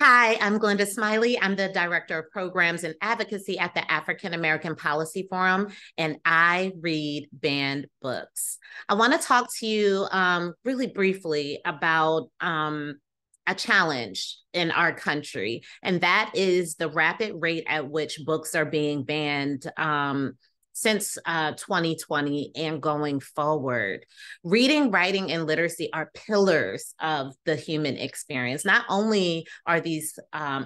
Hi, I'm Glenda Smiley. I'm the Director of Programs and Advocacy at the African American Policy Forum, and I read banned books. I want to talk to you really briefly about a challenge in our country, and that is the rapid rate at which books are being banned since 2020 and going forward. Reading, writing, and literacy are pillars of the human experience. Not only are these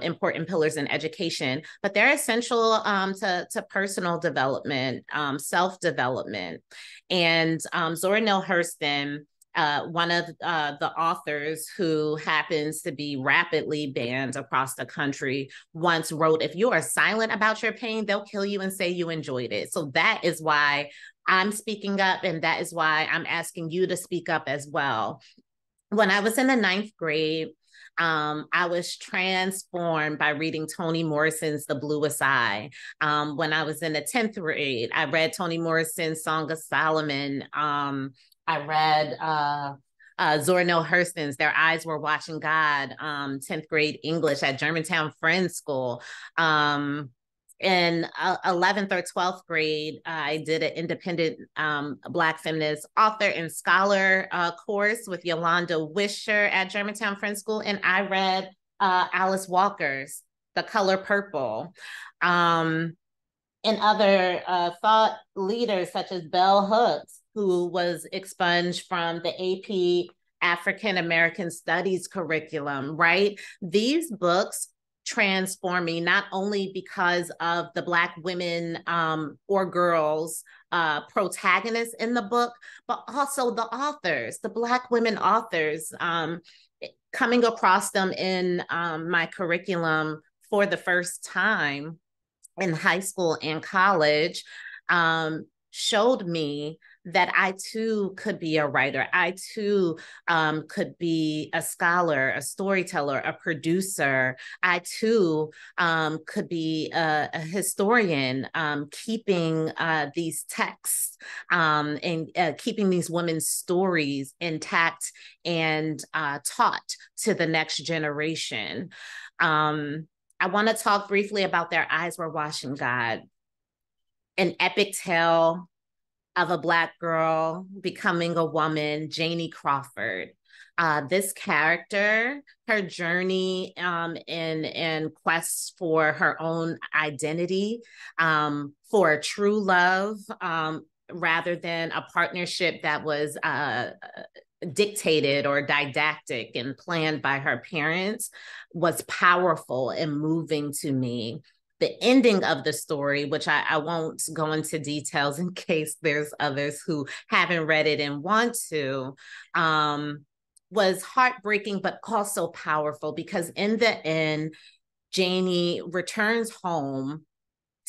important pillars in education, but they're essential to personal development, self-development. And Zora Neale Hurston, one of the authors who happens to be rapidly banned across the country, once wrote, "If you are silent about your pain, they'll kill you and say you enjoyed it." So that is why I'm speaking up, and that is why I'm asking you to speak up as well. When I was in the ninth grade, I was transformed by reading Toni Morrison's The Bluest Eye. When I was in the 10th grade, I read Toni Morrison's Song of Solomon. I read Zora Neale Hurston's Their Eyes Were Watching God, 10th grade English at Germantown Friends School. In 11th or 12th grade, I did an independent Black feminist author and scholar course with Yolanda Wisher at Germantown Friends School, and I read Alice Walker's The Color Purple. And other thought leaders such as Bell Hooks, who was expunged from the AP African American Studies curriculum, right? These books transform me, not only because of the Black women or girls protagonists in the book, but also the authors, the Black women authors, coming across them in my curriculum for the first time in high school and college, showed me that I too could be a writer. I too could be a scholar, a storyteller, a producer. I too could be a historian, keeping these texts and keeping these women's stories intact and taught to the next generation. I want to talk briefly about Their Eyes Were Watching God, an epic tale of a Black girl becoming a woman, Janie Crawford. This character, her journey in quest for her own identity, for a true love, rather than a partnership that was dictated or didactic and planned by her parents, was powerful and moving to me. The ending of the story, which I won't go into details in case there's others who haven't read it and want to, was heartbreaking, but also powerful, because in the end, Janie returns home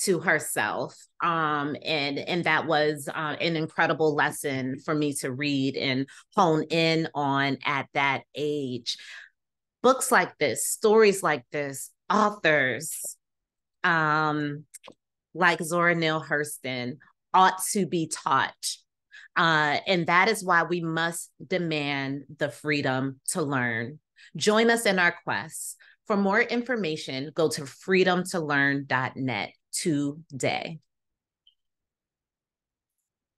to herself. And that was an incredible lesson for me to read and hone in on at that age. Books like this, stories like this, authors like Zora Neale Hurston ought to be taught. And that is why we must demand the freedom to learn. Join us in our quest. For more information, go to freedomtolearn.net today.